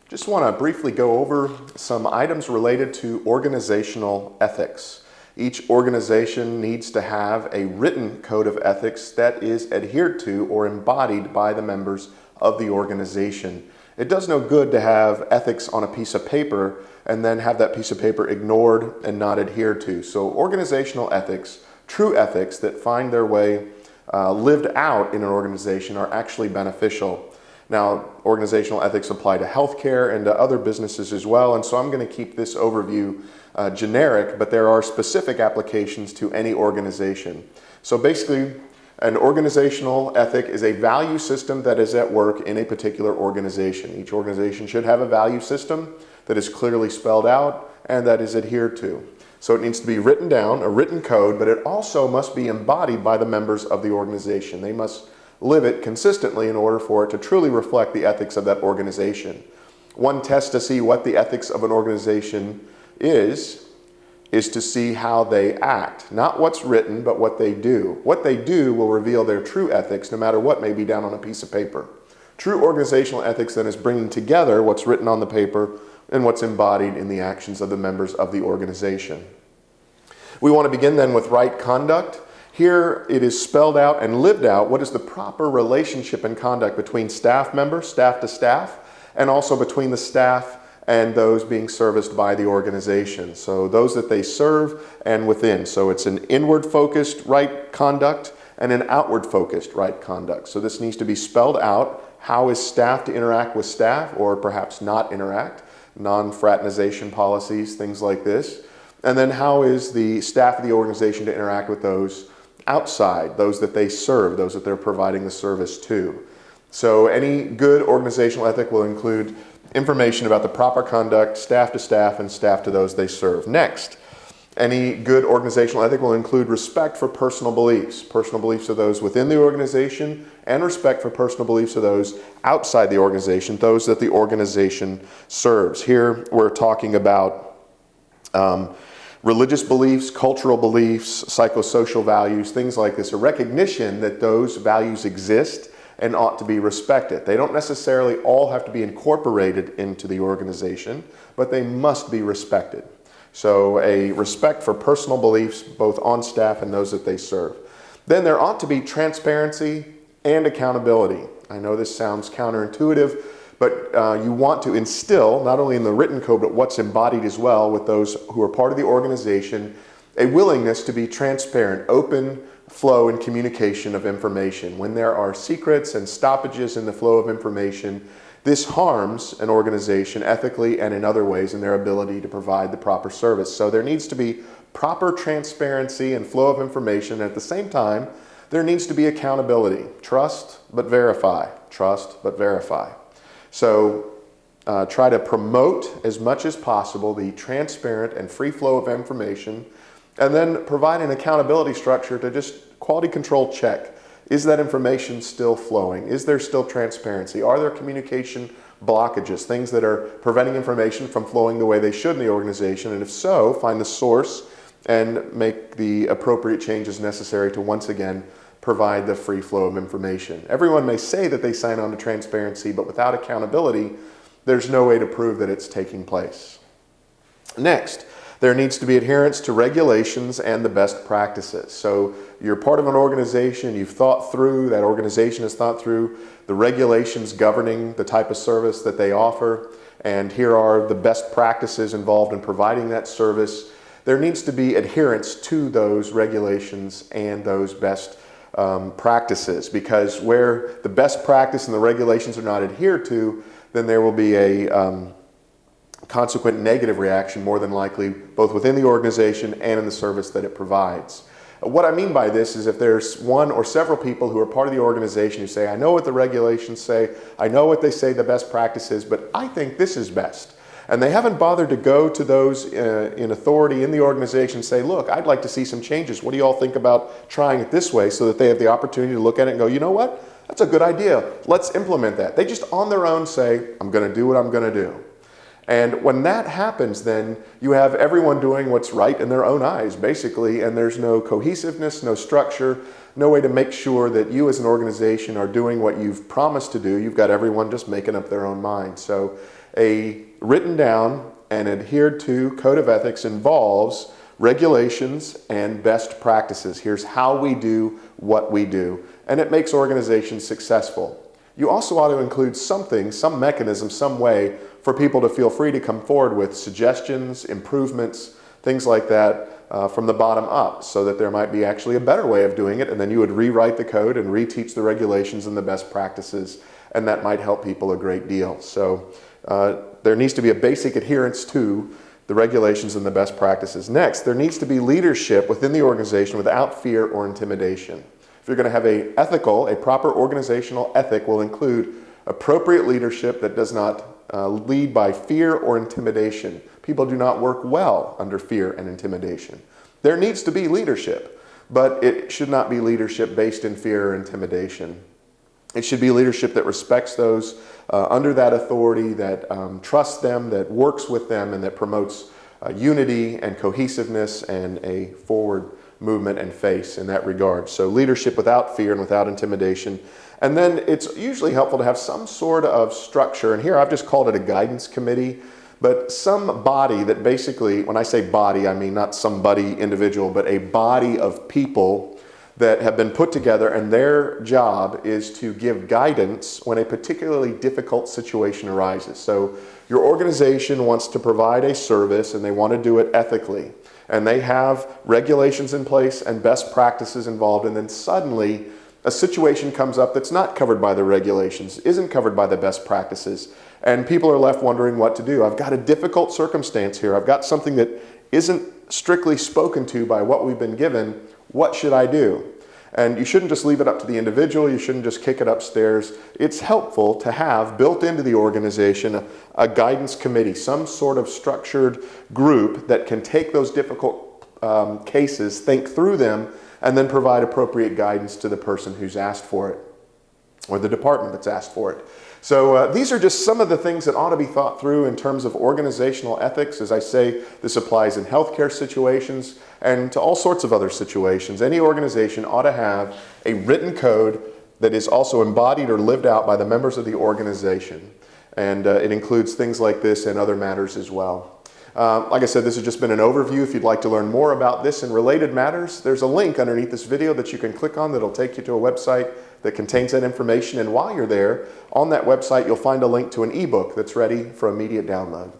Just want to briefly go over some items related to organizational ethics. Each organization needs to have a written code of ethics that is adhered to or embodied by the members of the organization. It does no good to have ethics on a piece of paper and then have that piece of paper ignored and not adhered to. So organizational ethics, true ethics that find their way lived out in an organization, are actually beneficial. Now, organizational ethics apply to healthcare and to other businesses as well, and so I'm going to keep this overview generic, but there are specific applications to any organization. So basically, an organizational ethic is a value system that is at work in a particular organization. Each organization should have a value system that is clearly spelled out and that is adhered to. So it needs to be written down, a written code, but it also must be embodied by the members of the organization. They must live it consistently in order for it to truly reflect the ethics of that organization. One test to see what the ethics of an organization is to see how they act. Not what's written, but what they do. What they do will reveal their true ethics, no matter what may be down on a piece of paper. True organizational ethics then is bringing together what's written on the paper and what's embodied in the actions of the members of the organization. We want to begin then with right conduct. Here it is spelled out and lived out what is the proper relationship and conduct between staff members, staff to staff, and also between the staff and those being serviced by the organization. So those that they serve and within. So it's an inward focused right conduct and an outward focused right conduct. So this needs to be spelled out. How is staff to interact with staff, or perhaps not interact? Non-fraternization policies, things like this. And then how is the staff of the organization to interact with those outside, those that they serve, those that they're providing the service to. So any good organizational ethic will include information about the proper conduct, staff to staff, and staff to those they serve. Next, any good organizational ethic will include respect for personal beliefs of those within the organization, and respect for personal beliefs of those outside the organization, those that the organization serves. Here we're talking about religious beliefs, cultural beliefs, psychosocial values, things like this. A recognition that those values exist and ought to be respected. They don't necessarily all have to be incorporated into the organization, but they must be respected. So a respect for personal beliefs, both on staff and those that they serve. Then there ought to be transparency and accountability. I know this sounds counterintuitive, but you want to instill, not only in the written code, but what's embodied as well with those who are part of the organization, a willingness to be transparent, open flow and communication of information. When there are secrets and stoppages in the flow of information, this harms an organization ethically and in other ways in their ability to provide the proper service. So there needs to be proper transparency and flow of information. And at the same time, there needs to be accountability. Trust, but verify. Trust, but verify. So try to promote as much as possible the transparent and free flow of information, and then provide an accountability structure to just quality control check. Is that information still flowing? Is there still transparency? Are there communication blockages, things that are preventing information from flowing the way they should in the organization? And if so, find the source and make the appropriate changes necessary to once again provide the free flow of information. Everyone may say that they sign on to transparency, but without accountability, there's no way to prove that it's taking place. Next, there needs to be adherence to regulations and the best practices. So you're part of an organization, you've thought through, that organization has thought through the regulations governing the type of service that they offer, and here are the best practices involved in providing that service. There needs to be adherence to those regulations and those best practices, because where the best practice and the regulations are not adhered to, then there will be a consequent negative reaction, more than likely, both within the organization and in the service that it provides. What I mean by this is if there's one or several people who are part of the organization who say, I know what the regulations say, I know what they say the best practice is, but I think this is best. And they haven't bothered to go to those in authority in the organization and say, look, I'd like to see some changes. What do you all think about trying it this way, so that they have the opportunity to look at it and go, you know what? That's a good idea. Let's implement that. They just on their own say, I'm going to do what I'm going to do. And when that happens, then you have everyone doing what's right in their own eyes, basically, and there's no cohesiveness, no structure, no way to make sure that you as an organization are doing what you've promised to do. You've got everyone just making up their own mind. So A written down and adhered to code of ethics involves regulations and best practices. Here's how we do what we do, and it makes organizations successful. You also ought to include something, some mechanism, some way for people to feel free to come forward with suggestions, improvements, things like that from the bottom up, so that there might be actually a better way of doing it, and then you would rewrite the code and reteach the regulations and the best practices, and that might help people a great deal. So there needs to be a basic adherence to the regulations and the best practices. Next, there needs to be leadership within the organization without fear or intimidation. If you're going to have a proper organizational ethic will include appropriate leadership that does not lead by fear or intimidation. People do not work well under fear and intimidation. There needs to be leadership, but it should not be leadership based in fear or intimidation. It should be leadership that respects those under that authority, that trusts them, that works with them, and that promotes unity and cohesiveness and a forward movement and face in that regard. So leadership without fear and without intimidation. And then it's usually helpful to have some sort of structure, and here I've just called it a guidance committee, but some body that basically, when I say body, I mean not somebody individual, but a body of people that have been put together, and their job is to give guidance when a particularly difficult situation arises. So your organization wants to provide a service and they want to do it ethically, and they have regulations in place and best practices involved, and then suddenly a situation comes up that's not covered by the regulations, isn't covered by the best practices, and people are left wondering what to do. I've got a difficult circumstance here. I've got something that isn't strictly spoken to by what we've been given. What should I do? And you shouldn't just leave it up to the individual. You shouldn't just kick it upstairs. It's helpful to have built into the organization a guidance committee, some sort of structured group that can take those difficult cases, think through them, and then provide appropriate guidance to the person who's asked for it, or the department that's asked for it. So these are just some of the things that ought to be thought through in terms of organizational ethics. As I say, this applies in healthcare situations and to all sorts of other situations. Any organization ought to have a written code that is also embodied or lived out by the members of the organization. And it includes things like this and other matters as well. Like I said, this has just been an overview. If you'd like to learn more about this and related matters, there's a link underneath this video that you can click on that'll take you to a website that contains that information. And while you're there, on that website, you'll find a link to an ebook that's ready for immediate download.